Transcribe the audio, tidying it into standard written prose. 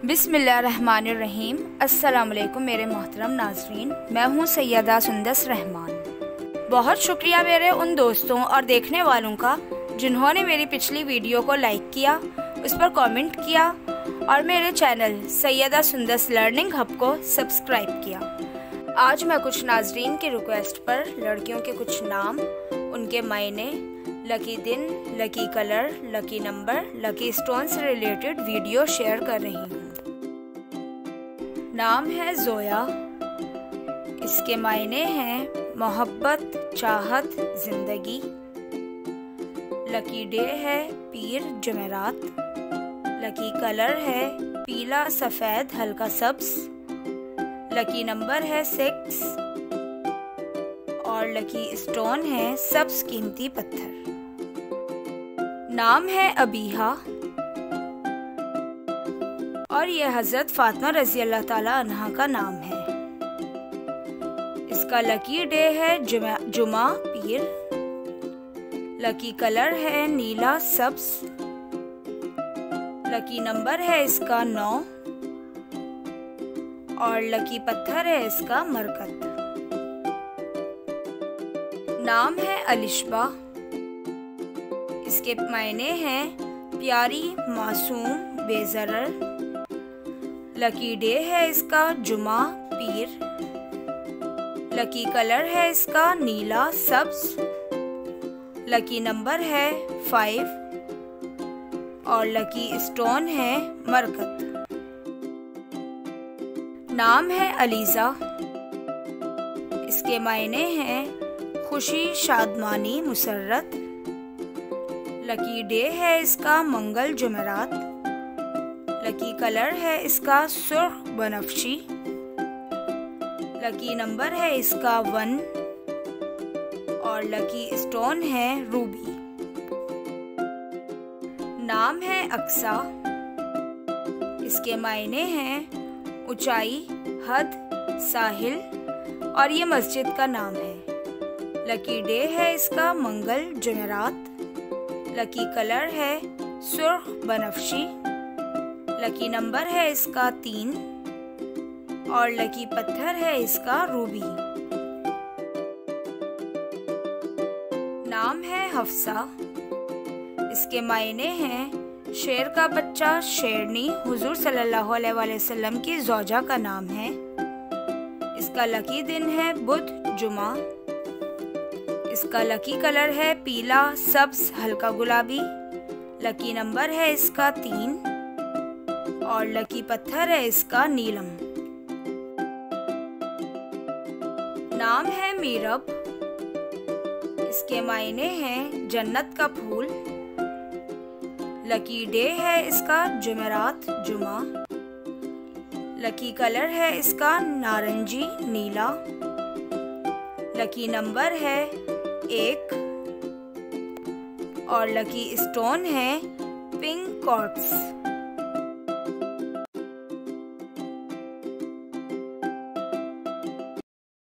बिस्मिल्लाहिर्रहमानिर्रहीम। अस्सलाम वालेकुम मेरे मोहतरम नाज़रीन, मैं हूँ सैयदा सुंदस रहमान। बहुत शुक्रिया मेरे उन दोस्तों और देखने वालों का जिन्होंने मेरी पिछली वीडियो को लाइक किया, उस पर कमेंट किया और मेरे channel Syeda Sundas learning hub को सब्सक्राइब किया। आज मैं कुछ नाज़रीन की रिक्वेस्ट पर लड़कियों के कुछ नाम, उनके मायने, लकी दिन, lucky colour, lucky number, lucky stone से रिलेटेड वीडियो शेयर कर रही हूँ। नाम है जोया। इसके मायने हैं मोहब्बत, चाहत, जिंदगी। लकी डे है पीर जुमेरात। लकी कलर है पीला, सफ़ेद, हल्का सब्ज। लकी नंबर है 6 और लकी स्टोन है सब्ज कीमती पत्थर। नाम है अबीहा और यह हज़रत फ़ातिमा रज़ी अल्लाह ताला अन्हा का नाम है। इसका लकी डे है जुमा पीर। लकी कलर है नीला सब्ज। लकी नंबर है इसका 9 और लकी पत्थर है इसका मरकत। नाम है अलिशबा। इसके मायने हैं प्यारी, मासूम, बेज़रर। लकी डे है इसका जुमा पीर। लकी कलर है इसका नीला सब्ज। लकी नंबर है 5 और लकी स्टोन है मरकत। नाम है अलीज़ा। इसके मायने हैं खुशी, शादमानी, मुसर्रत। लकी डे है इसका मंगल जुमेरात। लकी कलर है इसका सुर्ख बनफशी। लकी नंबर है इसका 1 और लकी स्टोन है रूबी। नाम है अक्सा। इसके मायने हैं ऊंचाई, हद, साहिल और ये मस्जिद का नाम है। लकी डे है इसका मंगल जुमेरात। लकी कलर है सुर्ख बनफशी। लकी नंबर है इसका 3 और लकी पत्थर है इसका रूबी। नाम है हफ्सा। इसके मायने हैं शेर का बच्चा, शेरनी, हुजूर सल्लल्लाहु अलैहि वसल्लम की ज़ौजा का नाम है। इसका लकी दिन है बुध जुमा। इसका लकी कलर है पीला, सब्ज, हल्का गुलाबी। लकी नंबर है इसका 3 और लकी पत्थर है इसका नीलम। नाम है मीरब। इसके मायने हैं जन्नत का फूल। लकी डे है इसका जुमेरात जुमा। लकी कलर है इसका नारंगी, नीला। लकी नंबर है 1 और लकी स्टोन है पिंक क्वार्ट्ज।